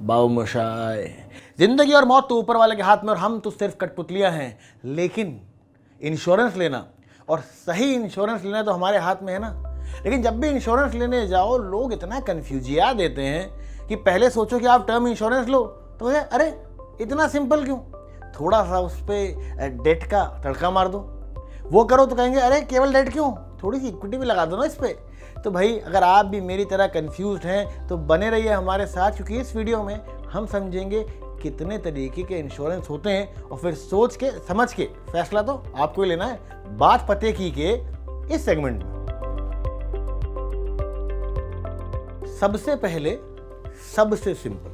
बाउमशाय। जिंदगी और मौत तो ऊपर वाले के हाथ में और हम तो सिर्फ कठपुतलियां हैं, लेकिन इंश्योरेंस लेना और सही इंश्योरेंस लेना तो हमारे हाथ में है ना। लेकिन जब भी इंश्योरेंस लेने जाओ लोग इतना कन्फ्यूजिया देते हैं कि पहले सोचो कि आप टर्म इंश्योरेंस लो तो अरे इतना सिंपल क्यों, थोड़ा सा उस पर डेट का तड़का मार दो, वो करो तो कहेंगे अरे केवल डेट क्यों, थोड़ी सी इक्विटी भी लगा दो ना इस पर। तो भाई अगर आप भी मेरी तरह कंफ्यूज्ड हैं तो बने रहिए हमारे साथ, क्योंकि इस वीडियो में हम समझेंगे कितने तरीके के इंश्योरेंस होते हैं और फिर सोच के समझ के फैसला तो आपको ही लेना है। बात पते की के इस सेगमेंट में सबसे पहले सबसे सिंपल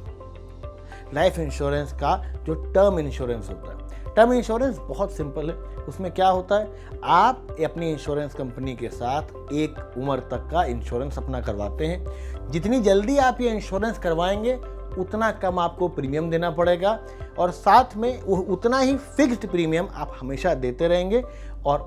लाइफ इंश्योरेंस का जो टर्म इंश्योरेंस होता है। टर्म इंश्योरेंस बहुत सिंपल है। उसमें क्या होता है, आप अपनी इंश्योरेंस कंपनी के साथ एक उम्र तक का इंश्योरेंस अपना करवाते हैं। जितनी जल्दी आप ये इंश्योरेंस करवाएंगे उतना कम आपको प्रीमियम देना पड़ेगा और साथ में उतना ही फिक्स्ड प्रीमियम आप हमेशा देते रहेंगे। और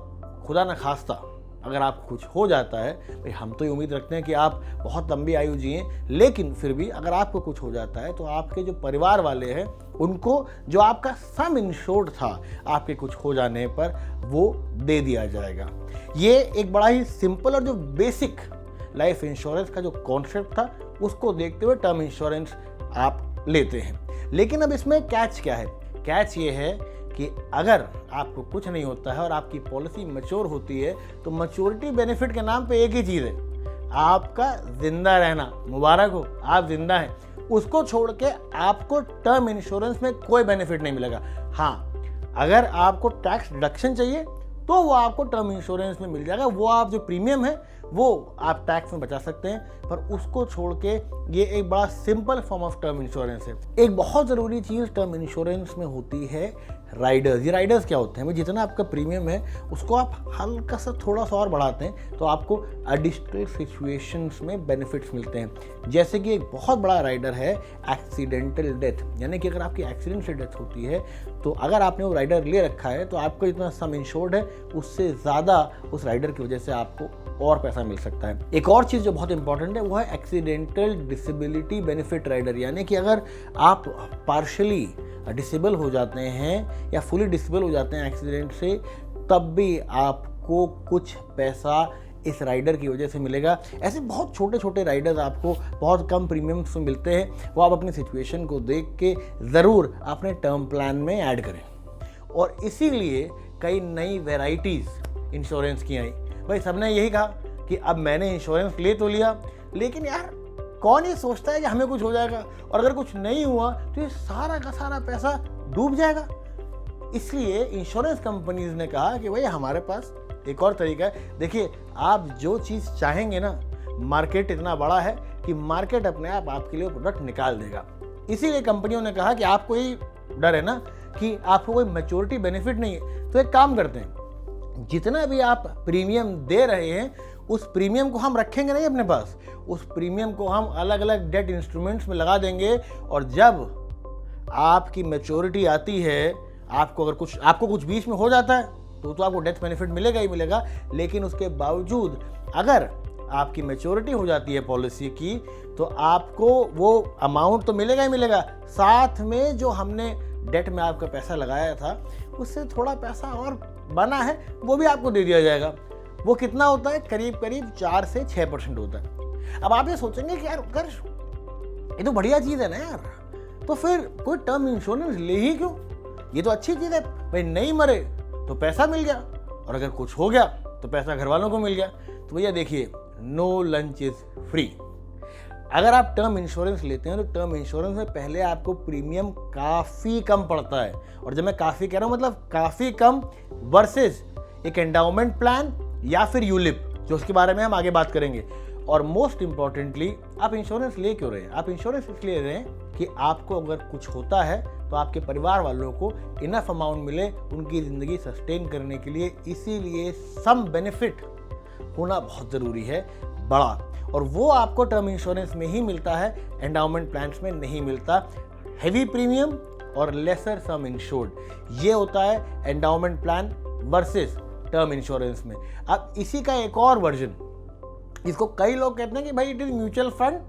खुदा न खास्ता अगर आपको कुछ हो जाता है, भाई हम तो ये उम्मीद रखते हैं कि आप बहुत लंबी आयु जिए, लेकिन फिर भी अगर आपको कुछ हो जाता है तो आपके जो परिवार वाले हैं उनको जो आपका सम इंश्योर्ड था आपके कुछ हो जाने पर वो दे दिया जाएगा। ये एक बड़ा ही सिंपल और जो बेसिक लाइफ इंश्योरेंस का जो कॉन्सेप्ट था उसको देखते हुए टर्म इंश्योरेंस आप लेते हैं। लेकिन अब इसमें कैच क्या है, कैच ये है कि अगर आपको कुछ नहीं होता है और आपकी पॉलिसी मैच्योर होती है तो मैच्योरिटी बेनिफिट के नाम पे एक ही चीज़ है, आपका जिंदा रहना। मुबारक हो, आप जिंदा हैं। उसको छोड़ के आपको टर्म इंश्योरेंस में कोई बेनिफिट नहीं मिलेगा। हाँ, अगर आपको टैक्स डिडक्शन चाहिए तो वो आपको टर्म इंश्योरेंस में मिल जाएगा। वो आप जो प्रीमियम है वो आप टैक्स में बचा सकते हैं, पर उसको छोड़ के ये एक बड़ा simple form of term insurance है। एक बहुत ज़रूरी चीज़ टर्म इंश्योरेंस में होती है राइडर्स। ये राइडर्स क्या होते हैं, भाई जितना आपका प्रीमियम है उसको आप हल्का सा थोड़ा सा और बढ़ाते हैं तो आपको एडिशनल सिचुएशंस में बेनिफिट्स मिलते हैं। जैसे कि एक बहुत बड़ा राइडर है एक्सीडेंटल डेथ, यानी कि अगर आपकी एक्सीडेंट से डेथ होती है तो अगर आपने वो राइडर ले रखा है तो आपको जितना सम इंश्योर्ड है उससे ज़्यादा उस राइडर की वजह से आपको और पैसा मिल सकता है। एक और चीज़ जो बहुत इंपॉर्टेंट है वो है एक्सीडेंटल डिसेबिलिटी बेनिफिट राइडर, यानी कि अगर आप पार्शली डिसेबल हो जाते हैं या फुली डिसेबल हो जाते हैं एक्सीडेंट से, तब भी आपको कुछ पैसा इस राइडर की वजह से मिलेगा। ऐसे बहुत छोटे छोटे राइडर्स आपको बहुत कम प्रीमियम्स में मिलते हैं, वो आप अपनी सिचुएशन को देख के ज़रूर अपने टर्म प्लान में ऐड करें। और इसीलिए कई नई वेराइटीज़ इंश्योरेंस की आई। भाई सबने यही कहा कि अब मैंने इंश्योरेंस ले तो लिया, लेकिन यार कौन ये सोचता है कि हमें कुछ हो जाएगा और अगर कुछ नहीं हुआ तो ये सारा का सारा पैसा डूब जाएगा। इसलिए इंश्योरेंस कंपनीज ने कहा कि भाई हमारे पास एक और तरीका है। देखिए, आप जो चीज़ चाहेंगे ना, मार्केट इतना बड़ा है कि मार्केट अपने आप आपके लिए प्रोडक्ट निकाल देगा। इसीलिए कंपनियों ने कहा कि आपको ही डर है ना कि आपको कोई मैच्योरिटी बेनिफिट नहीं है, तो एक काम करते हैं, जितना भी आप प्रीमियम दे रहे हैं उस प्रीमियम को हम रखेंगे नहीं अपने पास, उस प्रीमियम को हम अलग अलग डेट इंस्ट्रूमेंट्स में लगा देंगे और जब आपकी मैच्योरिटी आती है, आपको कुछ बीच में हो जाता है तो आपको डेथ बेनिफिट मिलेगा ही मिलेगा। लेकिन उसके बावजूद अगर आपकी मैच्योरिटी हो जाती है पॉलिसी की तो आपको वो अमाउंट तो मिलेगा ही मिलेगा, साथ में जो हमने डेट में आपका पैसा लगाया था उससे थोड़ा पैसा और बना है वो भी आपको दे दिया जाएगा। वो कितना होता है, करीब करीब 4 से 6% होता है। अब आप ये सोचेंगे कि यार अगर ये तो बढ़िया चीज़ है ना यार, तो फिर कोई टर्म इंश्योरेंस ले ही क्यों, ये तो अच्छी चीज़ है। भाई नहीं मरे तो पैसा मिल गया और अगर कुछ हो गया तो पैसा घर वालों को मिल गया। तो भैया देखिए, नो लंच इज फ्री। अगर आप टर्म इंश्योरेंस लेते हैं तो टर्म इंश्योरेंस में पहले आपको प्रीमियम काफ़ी कम पड़ता है, और जब मैं काफ़ी कह रहा हूँ मतलब काफ़ी कम वर्सेस एक एंडाउमेंट प्लान या फिर यूलिप, जो उसके बारे में हम आगे बात करेंगे। और मोस्ट इंपॉर्टेंटली, आप इंश्योरेंस ले क्यों रहे हैं? आप इंश्योरेंस इसलिए ले रहे हैं कि आपको अगर कुछ होता है तो आपके परिवार वालों को इनफ अमाउंट मिले उनकी ज़िंदगी सस्टेन करने के लिए। इसीलिए सम बेनिफिट होना बहुत ज़रूरी है, बड़ा, और वो आपको टर्म इंश्योरेंस में ही मिलता है, एंडाउमेंट प्लान्स में नहीं मिलता। हैवी प्रीमियम और लेसर सम इंश्योर्ड, ये होता है endowment plan versus term insurance में। अब इसी का एक और वर्जन, इसको कई लोग कहते हैं कि भाई it is mutual fund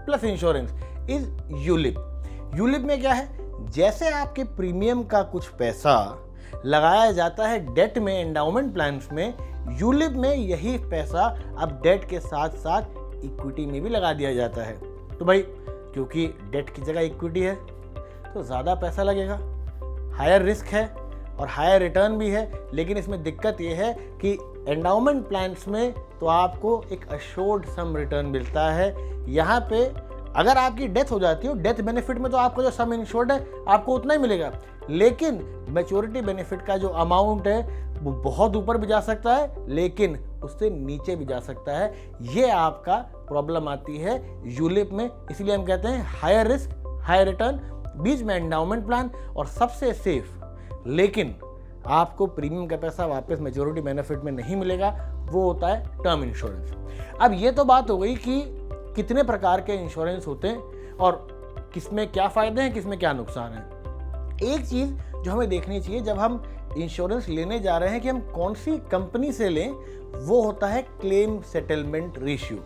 plus insurance, is ULIP. ULIP में क्या है, जैसे आपके प्रीमियम का कुछ पैसा लगाया जाता है डेट में, एंडाउमेंट प्लान्स में, यूलिप में यही पैसा अब डेट के साथ साथ इक्विटी में भी लगा दिया जाता है। तो भाई क्योंकि डेट की जगह इक्विटी है तो ज़्यादा पैसा लगेगा, हायर रिस्क है और हायर रिटर्न भी है। लेकिन इसमें दिक्कत ये है कि एंडाउमेंट प्लान्स में तो आपको एक अश्योर्ड सम रिटर्न मिलता है। यहाँ पे अगर आपकी डेथ हो जाती है, डेथ बेनिफिट में तो आपको जो सम इंश्योर्ड है आपको उतना ही मिलेगा, लेकिन मैच्योरिटी बेनिफिट का जो अमाउंट है वो बहुत ऊपर भी जा सकता है, लेकिन उससे नीचे भी जा सकता है। ये आपका प्रॉब्लम आती है यूलिप में। इसलिए हम कहते हैं हायर रिस्क हायर रिटर्न, बीच में एंडाउमेंट प्लान, और सबसे सेफ लेकिन आपको प्रीमियम का पैसा वापस मैच्योरिटी बेनिफिट में नहीं मिलेगा, वो होता है टर्म इंश्योरेंस। अब ये तो बात हो गई कि कितने प्रकार के इंश्योरेंस होते हैं और किसमें क्या फ़ायदे हैं, किसमें क्या नुकसान है। एक चीज़ जो हमें देखनी चाहिए जब हम इंश्योरेंस लेने जा रहे हैं कि हम कौन सी कंपनी से लें, वो होता है claim settlement ratio.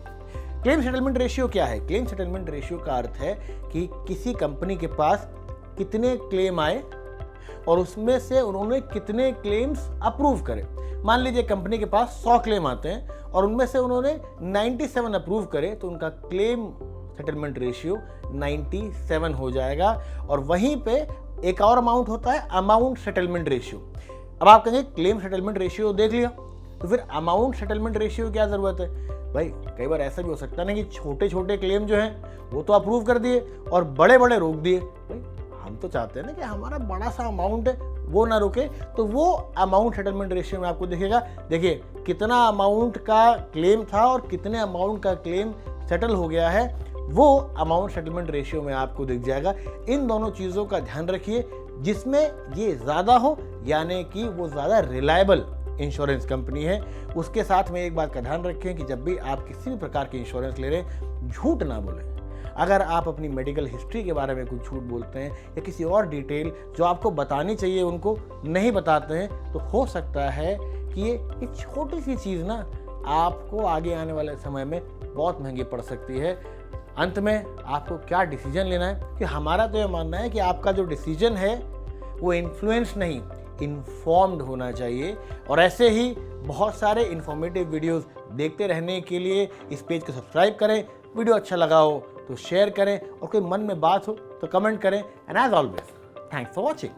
Claim settlement ratio क्या है? क्लेम सेटलमेंट रेशियो का अर्थ है कि किसी कंपनी के पास कितने क्लेम आए और उसमें से उन्होंने कितने क्लेम्स अप्रूव करे। मान लीजिए कंपनी के पास 100 क्लेम आते हैं और उनमें से उन्होंने 97 अप्रूव करे, तो उनका क्लेम सेटलमेंट रेशियो 97 हो जाएगा। और वहीं पे एक और अमाउंट होता है अमाउंट सेटलमेंट रेशियो। अब आप कहेंगे क्लेम सेटलमेंट रेशियो देख लिया, तो फिर अमाउंट सेटलमेंट रेशियो की क्या ज़रूरत है? भाई कई बार ऐसा भी हो सकता है ना कि छोटे छोटे क्लेम जो हैं वो तो अप्रूव कर दिए और बड़े बड़े रोक दिए। भाई हम तो चाहते हैं ना कि हमारा बड़ा सा अमाउंट है वो ना रुके, तो वो अमाउंट सेटलमेंट रेशियो में आपको दिखेगा। देखिए कितना अमाउंट का क्लेम था और कितने अमाउंट का क्लेम सेटल हो गया है, वो अमाउंट सेटलमेंट रेशियो में आपको दिख जाएगा। इन दोनों चीज़ों का ध्यान रखिए, जिसमें ये ज़्यादा हो यानी कि वो ज़्यादा रिलायबल इंश्योरेंस कंपनी है। उसके साथ में एक बात का ध्यान रखें कि जब भी आप किसी भी प्रकार की इंश्योरेंस ले रहे हैं, झूठ ना बोलें। अगर आप अपनी मेडिकल हिस्ट्री के बारे में कुछ झूठ बोलते हैं या किसी और डिटेल जो आपको बतानी चाहिए उनको नहीं बताते हैं, तो हो सकता है कि ये एक छोटी सी चीज़ ना आपको आगे आने वाले समय में बहुत महंगी पड़ सकती है। अंत में आपको क्या डिसीजन लेना है, कि हमारा तो ये मानना है कि आपका जो डिसीजन है वो इन्फ्लुएंस नहीं, इन्फॉर्म्ड होना चाहिए। और ऐसे ही बहुत सारे इन्फॉर्मेटिव वीडियोस देखते रहने के लिए इस पेज को सब्सक्राइब करें। वीडियो अच्छा लगा हो तो शेयर करें और कोई मन में बात हो तो कमेंट करें। And as always, thanks for watching.